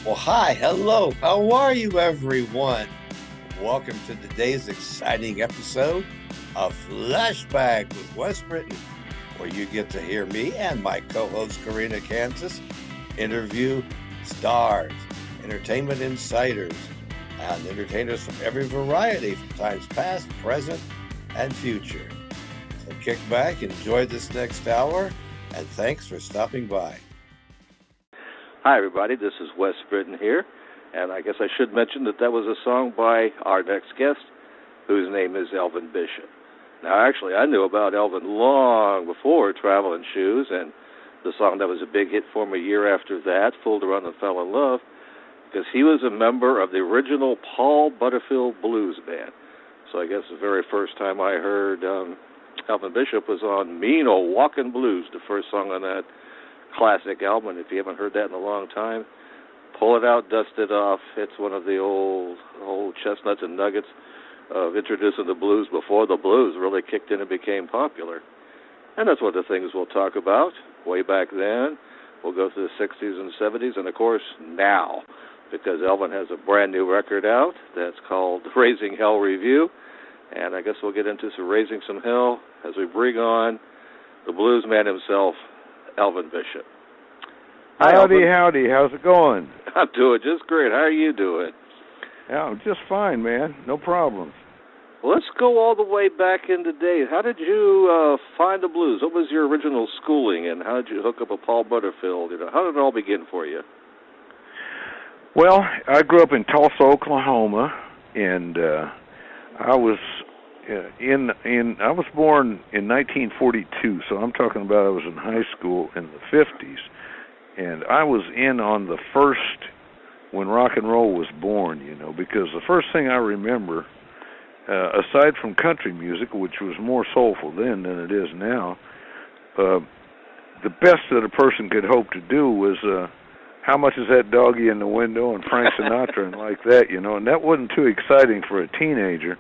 Well, hi, hello, how are you, everyone? Welcome to today's exciting episode of Flashback with Wes Britton, where you get to hear me and my co host, Karina Kansas, interview stars, entertainment insiders, and entertainers from every variety from times past, present, and future. So kick back, enjoy this next hour, and thanks for stopping by. Hi, everybody. This is Wes Britton here, and I guess I should mention that was a song by our next guest, whose name is Elvin Bishop. Now, actually, I knew about Elvin long before Traveling Shoes, and the song that was a big hit for me a year after that, Fooled Around and Fell in Love, because he was a member of the original Paul Butterfield Blues Band. So I guess the very first time I heard Elvin Bishop was on Mean Old Walkin' Blues, the first song on that classic album. If you haven't heard that in a long time, pull it out, dust it off. It's one of the old chestnuts and nuggets of introducing the blues before the blues really kicked in and became popular. And that's one of the things we'll talk about way back then. We'll go through the 60s and 70s, and of course now, because Elvin has a brand new record out that's called Raising Hell Review. And I guess we'll get into some Raising Some Hell as we bring on the blues man himself, Elvin Bishop. Hi, howdy, Elvin. howdy. How's it going? I'm doing just great. How are you doing? Yeah, I'm just fine, man. No problems. Well, let's go all the way back in the day. How did you find the blues? What was your original schooling, and how did you hook up with Paul Butterfield? How did it all begin for you? Well, I grew up in Tulsa, Oklahoma, and I was I was born in 1942, so I'm talking about I was in high school in the 50s, and I was in on the first when rock and roll was born, because the first thing I remember, aside from country music, which was more soulful then than it is now, the best that a person could hope to do was How Much Is That Doggy in the Window and Frank Sinatra and like that, and that wasn't too exciting for a teenager.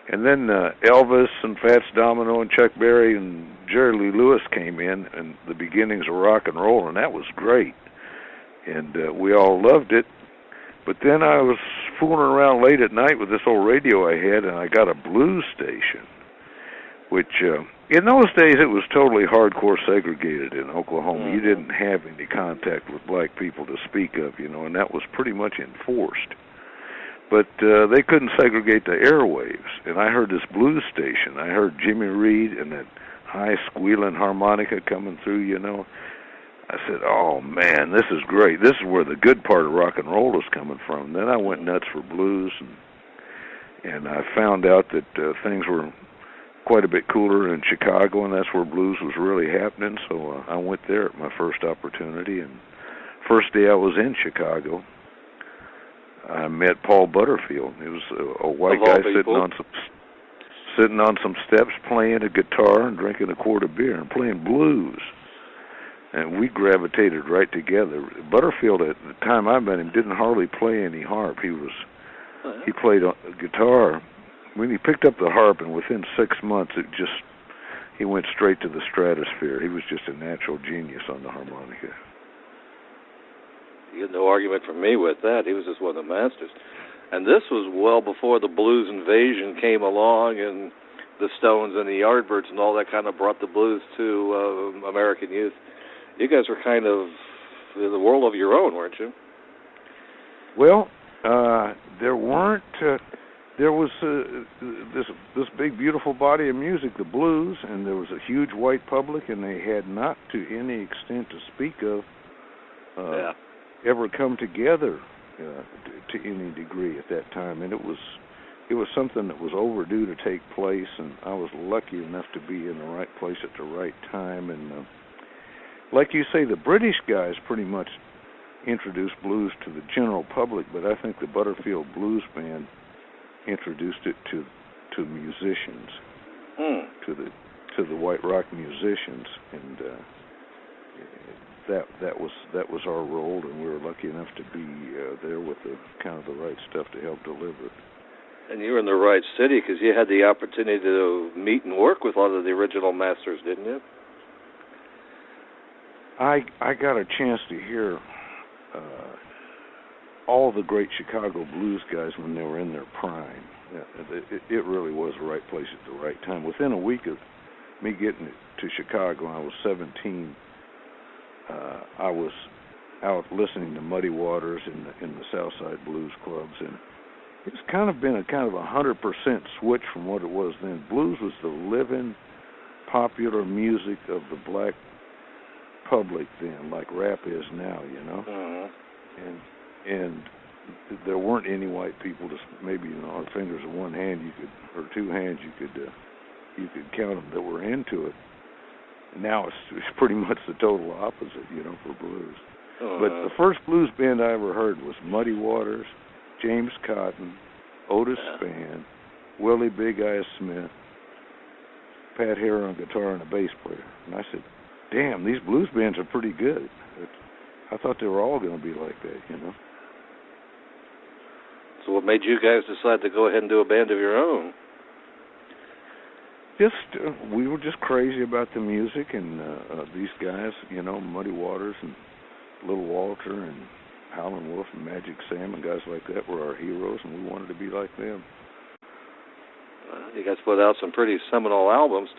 And then Elvis and Fats Domino and Chuck Berry and Jerry Lee Lewis came in, and the beginnings of rock and roll, and that was great. And we all loved it. But then I was fooling around late at night with this old radio I had, and I got a blues station, which in those days it was totally hardcore segregated in Oklahoma. You didn't have any contact with black people to speak of, and that was pretty much enforced. But they couldn't segregate the airwaves, and I heard this blues station. I heard Jimmy Reed and that high squealing harmonica coming through, I said, oh, man, this is great. This is where the good part of rock and roll is coming from. Then I went nuts for blues, and I found out that things were quite a bit cooler in Chicago, and that's where blues was really happening. So I went there at my first opportunity, and first day I was in Chicago, I met Paul Butterfield. He was a white guy sitting on some steps playing a guitar and drinking a quart of beer and playing blues. And we gravitated right together. Butterfield, at the time I met him, didn't hardly play any harp. He played guitar. When he picked up the harp, and within 6 months, he went straight to the stratosphere. He was just a natural genius on the harmonica. You had no argument from me with that. He was just one of the masters. And this was well before the blues invasion came along, and the Stones and the Yardbirds and all that kind of brought the blues to American youth. You guys were kind of in the world of your own, weren't you? Well, there weren't. There was this big, beautiful body of music, the blues, and there was a huge white public, and they had not, to any extent to speak of, ever come together to any degree at that time. And it was something that was overdue to take place, and I was lucky enough to be in the right place at the right time. And like you say, the British guys pretty much introduced blues to the general public, but I think the Butterfield Blues Band introduced it to musicians, to the white rock musicians, and that was our role, and we were lucky enough to be there with the kind of the right stuff to help deliver it. And you were in the right city because you had the opportunity to meet and work with a lot of the original masters, didn't you? I got a chance to hear all the great Chicago blues guys when they were in their prime. It really was the right place at the right time. Within a week of me getting to Chicago, I was 17. I was out listening to Muddy Waters in the Southside Blues clubs, and it's kind of been a 100% switch from what it was then. Blues was the living, popular music of the black public then, like rap is now, you know. Mm-hmm. And there weren't any white people. Just maybe on fingers of one hand or two hands you could count them that were into it. Now it's pretty much the total opposite, you know, for blues. But the first blues band I ever heard was Muddy Waters, James Cotton, Otis Spann, Willie Big Eye Smith, Pat Hare on guitar, and a bass player. And I said, damn, these blues bands are pretty good. I thought they were all going to be like that, you know. So what made you guys decide to go ahead and do a band of your own? We were just crazy about the music, and these guys, you know, Muddy Waters and Little Walter and Howlin' Wolf and Magic Sam and guys like that were our heroes, and we wanted to be like them. You guys put out some pretty seminal albums.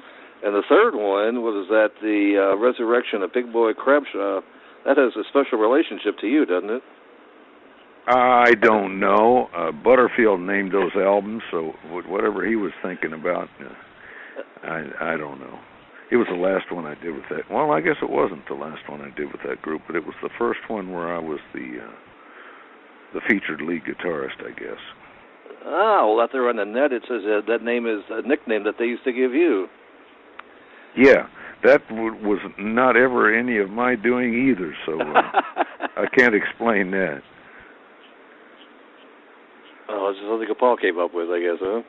And the third one was that the Resurrection of Big Boy Crabshaw. That has a special relationship to you, doesn't it? I don't know. Butterfield named those albums, so whatever he was thinking about, I don't know. It was the last one I did with that. Well, I guess it wasn't the last one I did with that group, but it was the first one where I was the featured lead guitarist, I guess. Ah, well, out there on the net it says that name is a nickname that they used to give you. Yeah, that was not ever any of my doing either, so I can't explain that. Oh, it's just something Paul came up with, I guess, huh?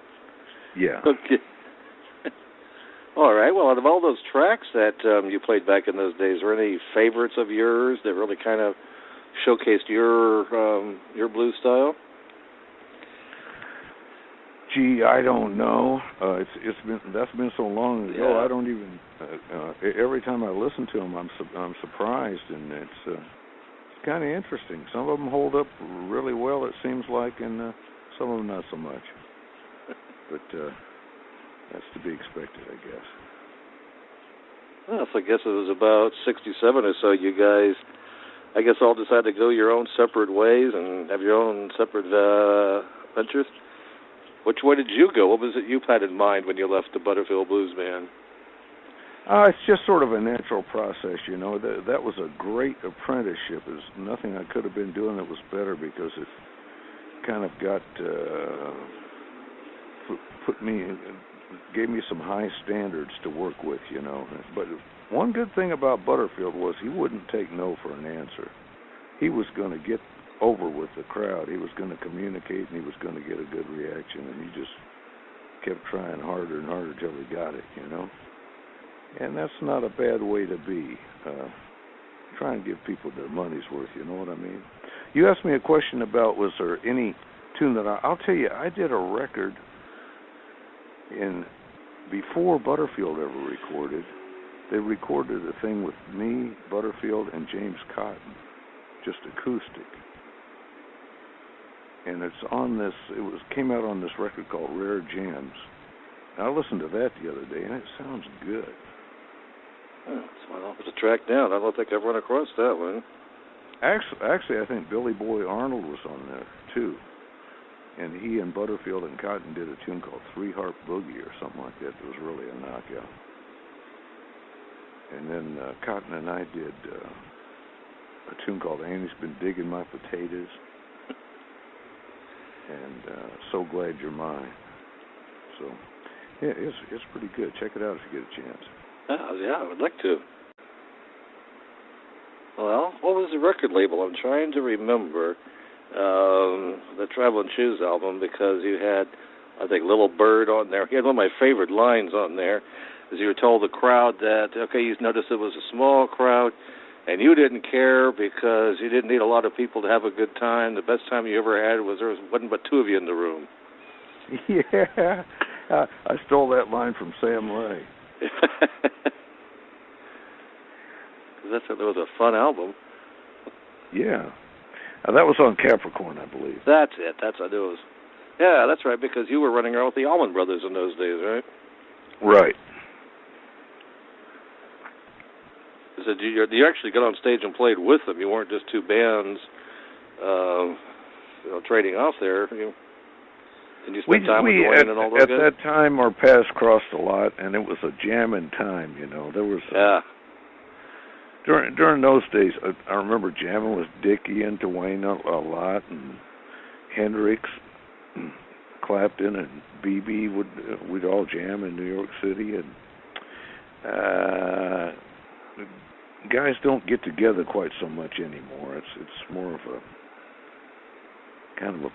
Yeah. Okay. All right. Well, out of all those tracks that you played back in those days, were any favorites of yours that really kind of showcased your blues style? Gee, I don't know. That's been so long ago. Yeah. I don't even. Every time I listen to them, I'm surprised, and it's kind of interesting. Some of them hold up really well, it seems like, and some of them not so much. But that's to be expected, I guess. Well, so I guess it was about 67 or so. You guys, I guess, all decided to go your own separate ways and have your own separate ventures. Which way did you go? What was it you had in mind when you left the Butterfield Blues Band? It's just sort of a natural process, you know. That was a great apprenticeship. There's nothing I could have been doing that was better, because it kind of gave me some high standards to work with, you know. But one good thing about Butterfield was he wouldn't take no for an answer. He was going to get over with the crowd. He was going to communicate, and he was going to get a good reaction, and he just kept trying harder and harder till he got it, you know. And that's not a bad way to be. Try and give people their money's worth, you know what I mean? You asked me a question about was there any tune that I'll tell you, I did a record before Butterfield ever recorded. They recorded a thing with me, Butterfield, and James Cotton, just acoustic. And it's on this, came out on this record called Rare Gems. And I listened to that the other day, and it sounds good. Oh, so I'll have to track down. I don't think I've run across that one. Actually, I think Billy Boy Arnold was on there, too. And he and Butterfield and Cotton did a tune called Three Harp Boogie or something like that. It was really a knockout. And then Cotton and I did a tune called Annie's Been Digging My Potatoes and So Glad You're Mine. So, yeah, it's pretty good. Check it out if you get a chance. Yeah, I would like to. Well, what was the record label? I'm trying to remember the Traveling Shoes album, because you had, I think, Little Bird on there. You had one of my favorite lines on there, is you told the crowd that, okay, you noticed it was a small crowd, and you didn't care because you didn't need a lot of people to have a good time. The best time you ever had was there wasn't but two of you in the room. Yeah, I stole that line from Sam Ray. That was a fun album. Yeah. That was on Capricorn, I believe. That's it. I knew it was. Yeah, that's right, because you were running around with the Allman Brothers in those days, right? Right. So you actually got on stage and played with them. You weren't just two bands trading off there. Did you spend time with Dwayne and all those guys? At that time, our paths crossed a lot, and it was a jamming time, There was... During those days, I remember jamming with Dickie and Dwayne a lot, and Hendrix, and Clapton, and BB we'd all jam in New York City, and guys don't get together quite so much anymore. It's more of a kind of a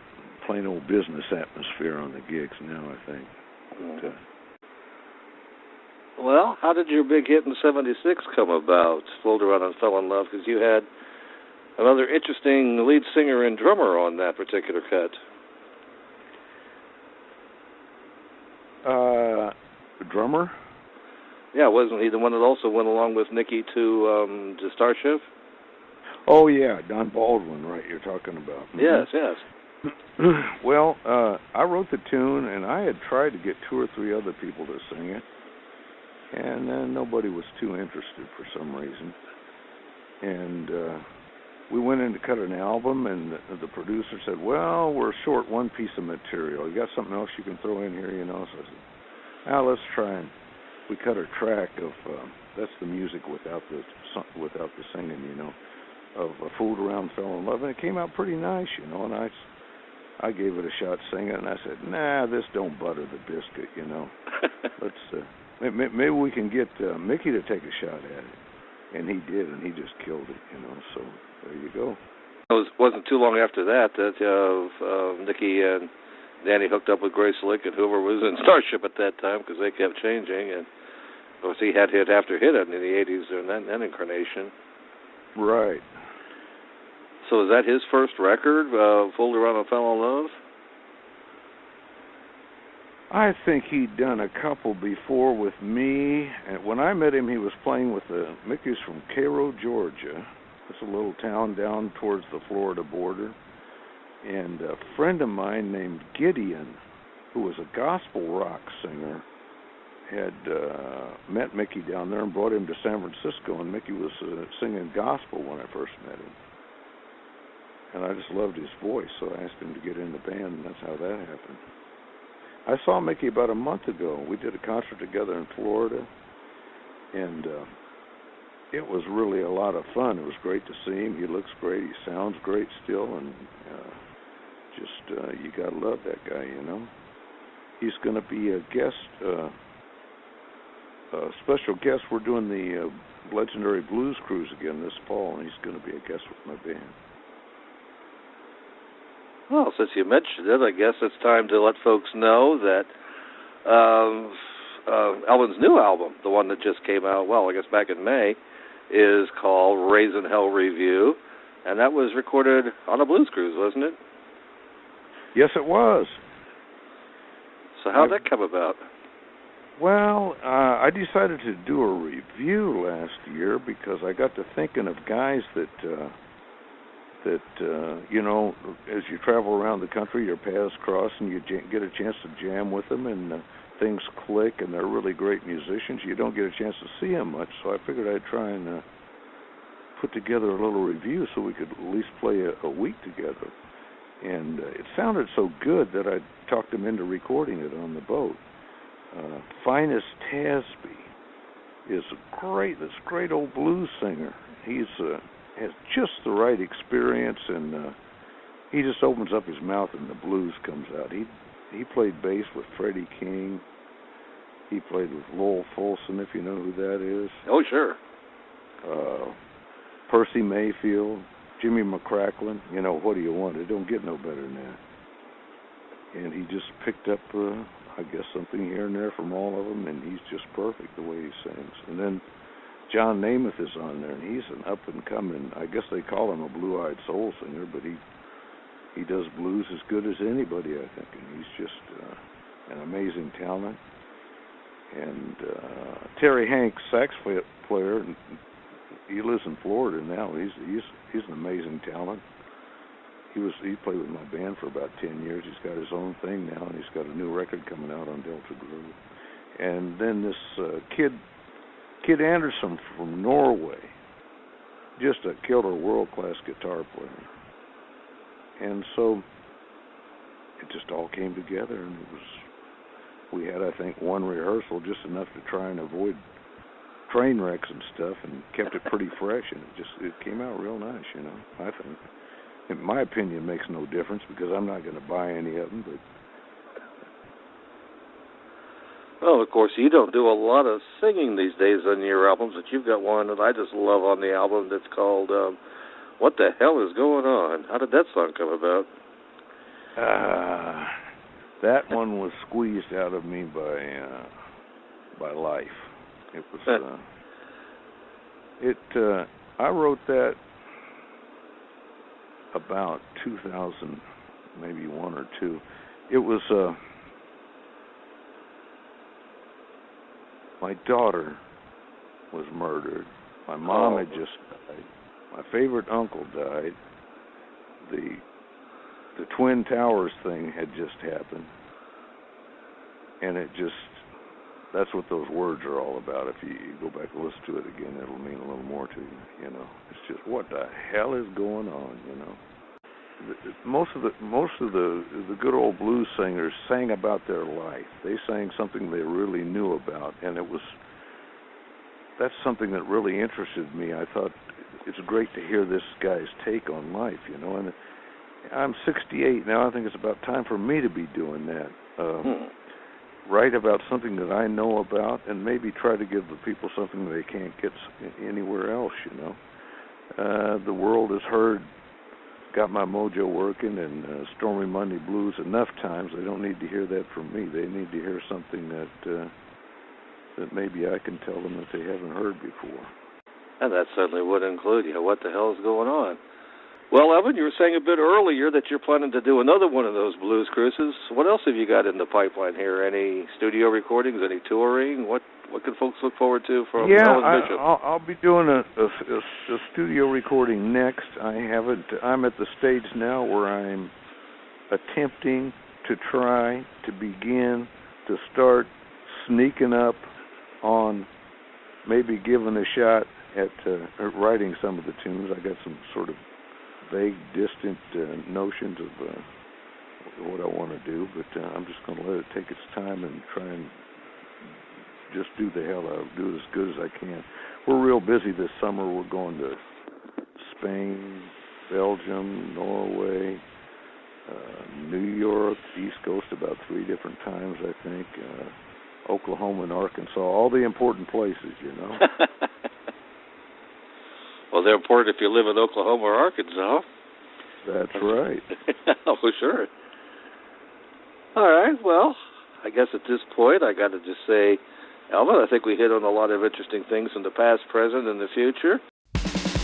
plain old business atmosphere on the gigs now, I think. But, well, how did your big hit in '76 come about? Fooled Around and Fell in Love, because you had another interesting lead singer and drummer on that particular cut. Drummer? Yeah, wasn't he the one that also went along with Nicky to Starship? Oh, yeah, Don Baldwin, right, you're talking about. Yes, yes. Well, I wrote the tune, and I had tried to get 2 or 3 other people to sing it, and then nobody was too interested for some reason. And we went in to cut an album, and the producer said, well, we're short one piece of material. You got something else you can throw in here, So I said, let's try and... We cut a track of, that's the music without the singing, of Fooled Around, Fell in Love, and it came out pretty nice, and I gave it a shot singing, and I said, nah, this don't butter the biscuit, Let's, maybe we can get Mickey to take a shot at it, and he did, and he just killed it, so there you go. It wasn't too long after that Nicky and Danny hooked up with Grace Slick and whoever was in Starship at that time, because they kept changing, and of course he had hit after hit in the 80s during that incarnation. Right. So is that his first record, Fooled Around and Fell in Love? I think he'd done a couple before with me, and when I met him he was playing with Mickey's from Cairo, Georgia. It's a little town down towards the Florida border. And a friend of mine named Gideon, who was a gospel rock singer, had met Mickey down there and brought him to San Francisco, and Mickey was singing gospel when I first met him. And I just loved his voice, so I asked him to get in the band, and that's how that happened. I saw Mickey about a month ago. We did a concert together in Florida, and it was really a lot of fun. It was great to see him. He looks great. He sounds great still, and you gotta love that guy, He's going to be a guest, a special guest. We're doing the Legendary Blues Cruise again this fall, and he's going to be a guest with my band. Well, since you mentioned it, I guess it's time to let folks know that Elvin's new album, the one that just came out, I guess back in May, is called Raising Hell Review, and that was recorded on a blues cruise, wasn't it? Yes, it was. So how'd that come about? Well, I decided to do a review last year because I got to thinking of guys that as you travel around the country, your paths cross, and you get a chance to jam with them, and things click, and they're really great musicians. You don't get a chance to see them much, so I figured I'd try and put together a little review so we could at least play a week together. And it sounded so good that I talked him into recording it on the boat. Finest Tasby is this great old blues singer. He's has just the right experience, and he just opens up his mouth and the blues comes out. He played bass with Freddie King. He played with Lowell Fulson, if you know who that is. Oh, sure. Percy Mayfield, Jimmy McCracklin. What do you want? It don't get no better than that. And he just picked up, I guess, something here and there from all of them, and he's just perfect the way he sings. And then John Namath is on there, and he's an up-and-coming, I guess they call him a blue-eyed soul singer, but he does blues as good as anybody, I think, and he's just an amazing talent. And Terry Hanks, sax player, he lives in Florida now. He's an amazing talent. he played with my band for about 10 years. He's got his own thing now, and he's got a new record coming out on Delta Grove. And then this Kid Anderson from Norway, just a killer world-class guitar player. And so it just all came together, and we had, I think, one rehearsal, just enough to try and avoid train wrecks and stuff, and kept it pretty fresh, and it came out real nice, you know, I think. In my opinion, it makes no difference because I'm not going to buy any of them, but... Well, of course, you don't do a lot of singing these days on your albums, but you've got one that I just love on the album that's called What the Hell Is Going On? How did that song come about? That one was squeezed out of me by life. It was I wrote that about 2000, maybe 1 or 2. It was my daughter was murdered. My mom had just died. My favorite uncle died. The Twin Towers thing had just happened. And that's what those words are all about. If you go back and listen to it again, it'll mean a little more to you, you know. It's just, what the hell is going on, you know? Most of the good old blues singers sang about their life. They sang something they really knew about, and that's something that really interested me. I thought it's great to hear this guy's take on life, you know. And I'm 68 now. I think it's about time for me to be doing that. Write about something that I know about, and maybe try to give the people something they can't get anywhere else, you know. The world has heard Got My Mojo Working and Stormy Monday Blues enough times. They don't need to hear that from me. They need to hear something that maybe I can tell them that they haven't heard before. And that certainly would include, you know, what the hell is going on. Well, Elvin, you were saying a bit earlier that you're planning to do another one of those blues cruises. What else have you got in the pipeline here? Any studio recordings, any touring? What can folks look forward to from Elvin Bishop? I'll be doing a studio recording next. I'm at the stage now where I'm attempting to try to begin to start sneaking up on maybe giving a shot at writing some of the tunes. I got some sort of vague, distant notions of what I want to do, but I'm just going to let it take its time and try and just do it as good as I can. We're real busy this summer. We're going to Spain, Belgium, Norway, New York, East Coast about 3 different times, I think, Oklahoma and Arkansas, all the important places, you know. Well, they're important if you live in Oklahoma or Arkansas. That's right. Oh, for sure. All right, well, I guess at this point I got to just say, Elvin, I think we hit on a lot of interesting things in the past, present, and the future.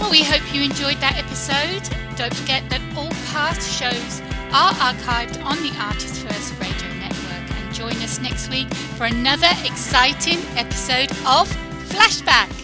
Well, we hope you enjoyed that episode. Don't forget that all past shows are archived on the Artist First Radio Network. And join us next week for another exciting episode of Flashback.